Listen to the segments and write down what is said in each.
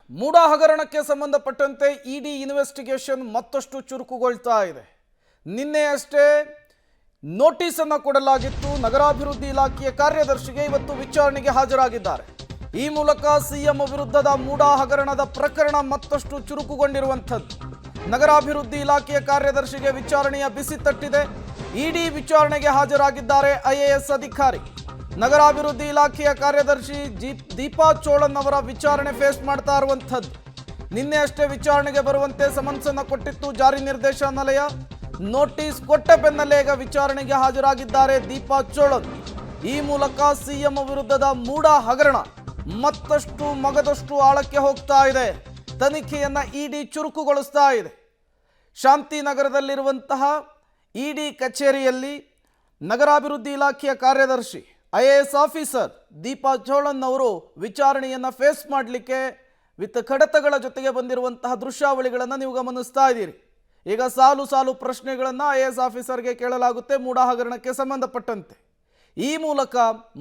ಮೂಡಾ ಹಗರಣಕ್ಕೆ ಸಂಬಂಧಪಟ್ಟಂತೆ ಇಡಿ ಇನ್ವೆಸ್ಟಿಗೇಷನ್ ಮತ್ತಷ್ಟು ಚುರುಕುಗೊಳ್ತಾ ಇದೆ. ನಿನ್ನೆಯಷ್ಟೇ ನೋಟಿಸ್ ಅನ್ನು ಕೊಡಲಾಗಿತ್ತು. ನಗರಾಭಿವೃದ್ಧಿ ಇಲಾಖೆಯ ಕಾರ್ಯದರ್ಶಿಗೆ ಇವತ್ತು ವಿಚಾರಣೆಗೆ ಹಾಜರಾಗಿದ್ದಾರೆ. ಈ ಮೂಲಕ ಸಿಎಂ ವಿರುದ್ಧದ ಮೂಡಾ ಹಗರಣದ ಪ್ರಕರಣ ಮತ್ತಷ್ಟು ಚುರುಕುಗೊಂಡಿರುವಂಥದ್ದು. ನಗರಾಭಿವೃದ್ಧಿ ಇಲಾಖೆಯ ಕಾರ್ಯದರ್ಶಿಗೆ ವಿಚಾರಣೆಯ ಬಿಸಿ ತಟ್ಟಿದೆ. ಇಡಿ ವಿಚಾರಣೆಗೆ ಹಾಜರಾಗಿದ್ದಾರೆ ಐಎಎಸ್ ಅಧಿಕಾರಿ. ನಗರಾಭಿವೃದ್ಧಿ ಇಲಾಖೆಯ ಕಾರ್ಯದರ್ಶಿ ದೀಪಾ ಚೋಳನ್ ಅವರ ವಿಚಾರಣೆ ಫೇಸ್ ಮಾಡ್ತಾ ಇರುವಂಥದ್ದು. ನಿನ್ನೆ ಅಷ್ಟೇ ವಿಚಾರಣೆಗೆ ಬರುವಂತೆ ಸಮನ್ಸನ್ನು ಕೊಟ್ಟಿತ್ತು ಜಾರಿ ನಿರ್ದೇಶನಾಲಯ. ನೋಟಿಸ್ ಕೊಟ್ಟ ಬೆನ್ನಲ್ಲೇ ಈಗ ವಿಚಾರಣೆಗೆ ಹಾಜರಾಗಿದ್ದಾರೆ ದೀಪಾ ಚೋಳನ್. ಈ ಮೂಲಕ ಸಿಎಂ ವಿರುದ್ಧದ ಮೂಡಾ ಹಗರಣ ಮತ್ತಷ್ಟು ಮಗದಷ್ಟು ಆಳಕ್ಕೆ ಹೋಗ್ತಾ ಇದೆ. ತನಿಖೆಯನ್ನ ಇಡಿ ಚುರುಕುಗೊಳಿಸ್ತಾ ಇದೆ. ಶಾಂತಿನಗರದಲ್ಲಿರುವಂತಹ ಇಡಿ ಕಚೇರಿಯಲ್ಲಿ ನಗರಾಭಿವೃದ್ಧಿ ಇಲಾಖೆಯ ಕಾರ್ಯದರ್ಶಿ ಐಎಎಸ್ ಆಫೀಸರ್ ದೀಪಾ ಚೋಳನ್ ಅವರು ವಿಚಾರಣೆಯನ್ನು ಫೇಸ್ ಮಾಡಲಿಕ್ಕೆ ವಿತ್ ಕಡತಗಳ ಜೊತೆಗೆ ಬಂದಿರುವಂತಹ ದೃಶ್ಯಾವಳಿಗಳನ್ನು ನೀವು ಗಮನಿಸ್ತಾ ಇದ್ದೀರಿ. ಈಗ ಸಾಲು ಸಾಲು ಪ್ರಶ್ನೆಗಳನ್ನು ಐಎಎಸ್ ಆಫೀಸರ್ಗೆ ಕೇಳಲಾಗುತ್ತೆ ಮೂಡಾ ಹಗರಣಕ್ಕೆ ಸಂಬಂಧಪಟ್ಟಂತೆ. ಈ ಮೂಲಕ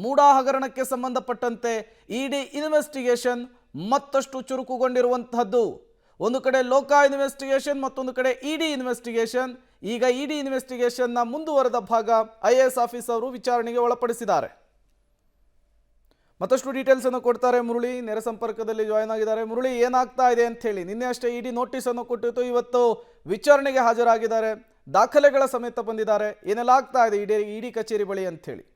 ಮೂಡಾ ಹಗರಣಕ್ಕೆ ಸಂಬಂಧಪಟ್ಟಂತೆ ಇಡಿ ಇನ್ವೆಸ್ಟಿಗೇಷನ್ ಮತ್ತಷ್ಟು ಚುರುಕುಗೊಂಡಿರುವಂತಹದ್ದು. ಒಂದು ಕಡೆ ಲೋಕಾ ಇನ್ವೆಸ್ಟಿಗೇಷನ್, ಮತ್ತೊಂದು ಕಡೆ ಇಡಿ ಇನ್ವೆಸ್ಟಿಗೇಷನ್. ಈಗ ಇಡಿ ಇನ್ವೆಸ್ಟಿಗೇಷನ್ನ ಮುಂದುವರೆದ ಭಾಗ ಐಎಎಸ್ ಆಫೀಸರ್ ವಿಚಾರಣೆಗೆ ಒಳಪಡಿಸಿದ್ದಾರೆ. ಮತ್ತಷ್ಟು ಡೀಟೇಲ್ಸ್ ಅನ್ನು ಕೊಡ್ತಾರೆ ಮುರಳಿ, ನೇರ ಸಂಪರ್ಕದಲ್ಲಿ ಜಾಯ್ನ್ ಆಗಿದ್ದಾರೆ. ಮುರಳಿ, ಏನಾಗ್ತಾ ಇದೆ ಅಂತ ಹೇಳಿ, ನಿನ್ನೆ ಅಷ್ಟೇ ಇಡಿ ನೋಟಿಸ್ ಅನ್ನು ಕೊಟ್ಟಿತ್ತು, ಇವತ್ತು ವಿಚಾರಣೆಗೆ ಹಾಜರಾಗಿದ್ದಾರೆ, ದಾಖಲೆಗಳ ಸಮೇತ ಬಂದಿದ್ದಾರೆ. ಏನೆಲ್ಲ ಆಗ್ತಾ ಇದೆ ಇಡಿ ಕಚೇರಿ ಬಳಿ ಅಂತ ಹೇಳಿ?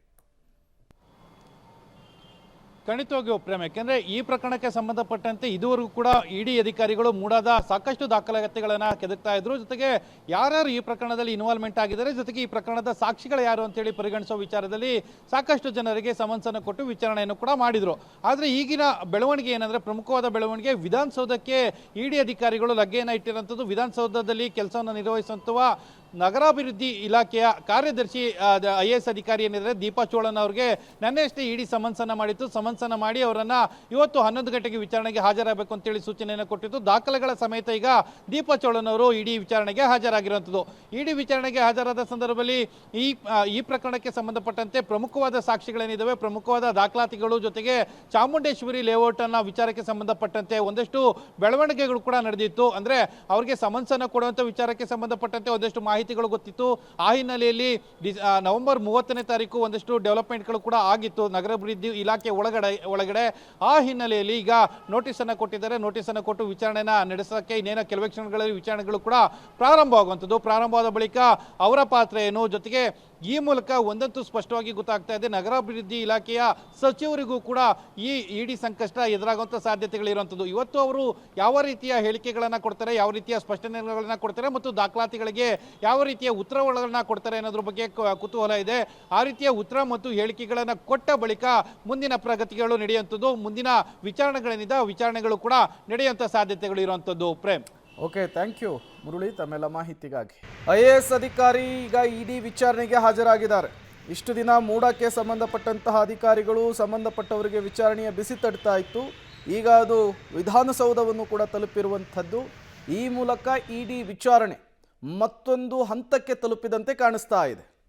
ಖಂಡಿತವಾಗಿಯೂ ಪ್ರೇಮ್, ಯಾಕೆಂದರೆ ಈ ಪ್ರಕರಣಕ್ಕೆ ಸಂಬಂಧಪಟ್ಟಂತೆ ಇದುವರೆಗೂ ಕೂಡ ಇಡಿ ಅಧಿಕಾರಿಗಳು ಮೂಡಾದ ಸಾಕಷ್ಟು ದಾಖಲಾತಿಗಳನ್ನು ಕೆದಕ್ತಾ ಇದ್ರು. ಜೊತೆಗೆ ಯಾರ್ಯಾರು ಈ ಪ್ರಕರಣದಲ್ಲಿ ಇನ್ವಾಲ್ವ್ಮೆಂಟ್ ಆಗಿದ್ದಾರೆ, ಜೊತೆಗೆ ಈ ಪ್ರಕರಣದ ಸಾಕ್ಷಿಗಳು ಯಾರು ಅಂತೇಳಿ ಪರಿಗಣಿಸೋ ವಿಚಾರದಲ್ಲಿ ಸಾಕಷ್ಟು ಜನರಿಗೆ ಸಮನ್ಸನ್ನು ಕೊಟ್ಟು ವಿಚಾರಣೆಯನ್ನು ಕೂಡ ಮಾಡಿದರು. ಆದರೆ ಈಗಿನ ಬೆಳವಣಿಗೆ ಏನಂದರೆ, ಪ್ರಮುಖವಾದ ಬೆಳವಣಿಗೆ, ವಿಧಾನಸೌಧಕ್ಕೆ ಇಡಿ ಅಧಿಕಾರಿಗಳು ಲಗ್ಗೆಯನ್ನು ಇಟ್ಟಿರುವಂಥದ್ದು. ವಿಧಾನಸೌಧದಲ್ಲಿ ಕೆಲಸವನ್ನು ನಿರ್ವಹಿಸುವಂತಹ ನಗರಾಭಿವೃದ್ಧಿ ಇಲಾಖೆಯ ಕಾರ್ಯದರ್ಶಿ ಐಎಎಸ್ ಅಧಿಕಾರಿ ಏನಿದ್ದಾರೆ ದೀಪಾ ಚೋಳನ್ ಅವರಿಗೆ ನೆನ್ನೆಯಷ್ಟೇ ಇಡಿ ಸಮನ್ಸನ್ನು ಮಾಡಿತ್ತು. ಸಮನ್ಸನ್ನು ಮಾಡಿ ಅವರನ್ನು ಇವತ್ತು 11 ಗಂಟೆಗೆ ವಿಚಾರಣೆಗೆ ಹಾಜರಾಗಬೇಕು ಅಂತೇಳಿ ಸೂಚನೆಯನ್ನು ಕೊಟ್ಟಿತ್ತು. ದಾಖಲೆಗಳ ಸಮೇತ ಈಗ ದೀಪಾ ಚೋಳನ್ ಅವರು ಇಡಿ ವಿಚಾರಣೆಗೆ ಹಾಜರಾಗಿರುವಂಥದ್ದು. ಇಡಿ ವಿಚಾರಣೆಗೆ ಹಾಜರಾದ ಸಂದರ್ಭದಲ್ಲಿ ಈ ಪ್ರಕರಣಕ್ಕೆ ಸಂಬಂಧಪಟ್ಟಂತೆ ಪ್ರಮುಖವಾದ ಸಾಕ್ಷಿಗಳೇನಿದ್ದಾವೆ, ಪ್ರಮುಖವಾದ ದಾಖಲಾತಿಗಳು, ಜೊತೆಗೆ ಚಾಮುಂಡೇಶ್ವರಿ ಲೇಔಟ್ ಅನ್ನ ವಿಚಾರಕ್ಕೆ ಸಂಬಂಧಪಟ್ಟಂತೆ ಒಂದಷ್ಟು ಬೆಳವಣಿಗೆಗಳು ಕೂಡ ನಡೆದಿತ್ತು. ಅಂದರೆ ಅವರಿಗೆ ಸಮನ್ಸನ್ನು ಕೊಡುವಂಥ ವಿಚಾರಕ್ಕೆ ಸಂಬಂಧಪಟ್ಟಂತೆ ಒಂದಷ್ಟು ಮಾಹಿತಿಗಳು ಗೊತ್ತಿತ್ತು. ಆ ಹಿನ್ನೆಲೆಯಲ್ಲಿ ನವೆಂಬರ್ 30ನೇ ತಾರೀಕು ಒಂದಷ್ಟು ಡೆವಲಪ್ಮೆಂಟ್ಗಳು ಕೂಡ ಆಗಿತ್ತು ನಗರಾಭಿವೃದ್ಧಿ ಇಲಾಖೆ ಒಳಗಡೆ. ಆ ಹಿನ್ನೆಲೆಯಲ್ಲಿ ಈಗ ನೋಟಿಸ್ ಅನ್ನು ಕೊಟ್ಟಿದ್ದಾರೆ. ನೋಟಿಸ್ ಅನ್ನು ಕೊಟ್ಟು ವಿಚಾರಣೆನ ನಡೆಸೋಕ್ಕೆ ಇನ್ನೇನು ಕೆಲವೇ ಕ್ಷಣಗಳಲ್ಲಿ ವಿಚಾರಣೆಗಳು ಕೂಡ ಪ್ರಾರಂಭವಾಗುವಂಥದ್ದು. ಪ್ರಾರಂಭವಾದ ಬಳಿಕ ಅವರ ಪಾತ್ರ ಏನು, ಜೊತೆಗೆ ಈ ಮೂಲಕ ಒಂದಂತೂ ಸ್ಪಷ್ಟವಾಗಿ ಗೊತ್ತಾಗ್ತಾ ಇದೆ, ನಗರಾಭಿವೃದ್ಧಿ ಇಲಾಖೆಯ ಸಚಿವರಿಗೂ ಕೂಡ ಈ ಇಡಿ ಸಂಕಷ್ಟ ಎದುರಾಗುವಂಥ ಸಾಧ್ಯತೆಗಳಿರುವಂಥದ್ದು. ಇವತ್ತು ಅವರು ಯಾವ ರೀತಿಯ ಹೇಳಿಕೆಗಳನ್ನು ಕೊಡ್ತಾರೆ, ಯಾವ ರೀತಿಯ ಸ್ಪಷ್ಟನೆಗಳನ್ನು ಕೊಡ್ತಾರೆ ಮತ್ತು ದಾಖಲಾತಿಗಳಿಗೆ ಯಾವ ರೀತಿಯ ಉತ್ತರಗಳನ್ನು ಕೊಡ್ತಾರೆ ಅನ್ನೋದ್ರ ಬಗ್ಗೆ ಕುತೂಹಲ ಇದೆ. ಆ ರೀತಿಯ ಉತ್ತರ ಮತ್ತು ಹೇಳಿಕೆಗಳನ್ನು ಕೊಟ್ಟ ಬಳಿಕ ಮುಂದಿನ ಪ್ರಗತಿಗಳು ನಡೆಯುವಂಥದ್ದು, ಮುಂದಿನ ವಿಚಾರಣೆಗಳು ಕೂಡ ನಡೆಯುವಂಥ ಸಾಧ್ಯತೆಗಳು ಇರುವಂಥದ್ದು. Prem, okay, thank you Murali ತಮ್ಮೆಲ್ಲ ಮಾಹಿತಿಗಾಗಿ. ಐಎಎಸ್ ಅಧಿಕಾರಿ ಈಗ ಇಡಿ ವಿಚಾರಣೆಗೆ ಹಾಜರಾಗಿದ್ದಾರೆ. ಇಷ್ಟು ದಿನ ಮೂಡಾಕ್ಕೆ ಸಂಬಂಧಪಟ್ಟಂತಹ ಅಧಿಕಾರಿಗಳು ಸಂಬಂಧಪಟ್ಟವರಿಗೆ ವಿಚಾರಣೆಯ ಬಿಸಿ ತಡ್ತಾ ಇತ್ತು. ಈಗ ಅದು ವಿಧಾನಸೌಧವನ್ನು ಕೂಡ ತಲುಪಿರುವಂಥದ್ದು. ಈ ಮೂಲಕ ಇಡಿ ವಿಚಾರಣೆ ಮತ್ತೊಂದು ಹಂತಕ್ಕೆ ತಲುಪಿದಂತೆ ಕಾಣಿಸ್ತಾ ಇದೆ.